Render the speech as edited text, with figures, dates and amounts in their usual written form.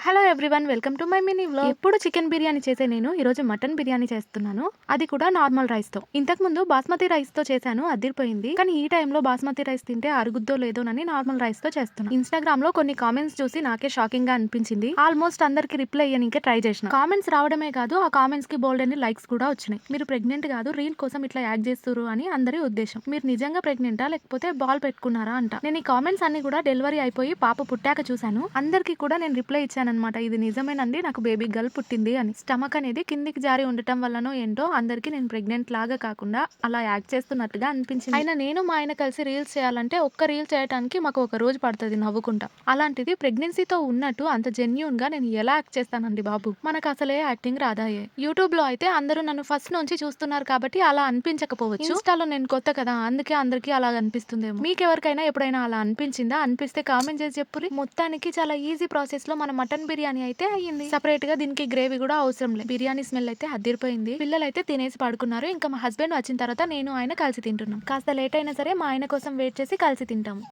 Hello everyone, welcome to my mini vlog. ఎప్పుడు chicken biryani చేసే నేను ఈరోజు మటన్ బిర్యానీ చేస్తున్నాను. అది కూడా నార్మల్ రైస్ తో. ఇంతకు ముందు బాస్మతి రైస్ తో చేశాను, అదిరిపోయింది. కానీ ఈ టైంలో బాస్మతి రైస్ తింటే అరుగుద్దో లేదోనని నార్మల్ రైస్ తో చేస్తున్నాను. ఇన్స్టాగ్రామ్ లో కొన్ని కామెంట్స్ చూసి నాకే షాకింగ్ గా అనిపించింది. ఆల్మోస్ట్ అందరికి రిప్లై అయ్యానికే ట్రై చేసిన. కామెంట్స్ రావడమే కాదు, ఆ కామెంట్స్ కి బోల్డ్ అని లైక్స్ కూడా వచ్చినాయి. మీరు ప్రెగ్నెంట్ కాదు, రీల్ కోసం ఇట్లా యాక్ట్ చేస్తారు అని అందరి ఉద్దేశం. మీరు నిజంగా ప్రెగ్నెంటా లేకపోతే బాల్ పెట్టుకున్నారా అంట. నేను ఈ కామెంట్స్ అన్ని కూడా డెలివరీ అయిపోయి పాప పుట్టాక చూశాను. అందరికి కూడా నేను రిప్లై ఇచ్చాను అనమాట. ఇది నిజమేనండి, నాకు బేబీ గర్ల్ పుట్టింది అని. స్టమక్ అనేది కిందికి జారి ఉండటం వల్లనో ఏంటో అందరికి నేను ప్రెగ్నెంట్ లాగా కాకుండా అలా యాక్ట్ చేస్తున్నట్టుగా అనిపించింది. అయినా నేను మా ఆయన కలిసి రీల్స్ చేయాలంటే ఒక్క రీల్ చేయడానికి మాకు ఒక రోజు పడుతుంది నవ్వుకుంటా. అలాంటిది ప్రెగ్నెన్సీతో ఉన్నట్టు అంత జెన్యూన్ గా నేను ఎలా యాక్ట్ చేస్తానండి బాబు. మనకు అసలే యాక్టింగ్ రాదాయే. యూట్యూబ్ లో అయితే అందరూ నన్ను ఫస్ట్ నుంచి చూస్తున్నారు కాబట్టి అలా అనిపించకపోవచ్చు. ఇన్స్టాలో నేను కొత్త కదా, అందుకే అందరికి అలా అనిపిస్తుందేమో. మీకెవరికైనా ఎప్పుడైనా అలా అనిపించిందా? అనిపిస్తే కామెంట్ చేసి చెప్పురి. మొత్తానికి చాలా ఈజీ ప్రాసెస్ లో మన మటన్ బిర్యానీ అయితే అయ్యింది. సపరేట్ గా దీనికి గ్రేవీ కూడా అవసరం లేదు. బిర్యానీ స్మెల్ అయితే అదిరిపోయింది. పిల్లలు అయితే తినేసి పడుకున్నారు. ఇంకా మా హస్బెండ్ వచ్చిన తర్వాత నేను ఆయన కలిసి తింటున్నాం. కాస్త లేట్ అయినా సరే మా ఆయన కోసం వెయిట్ చేసి కలిసి తింటాము.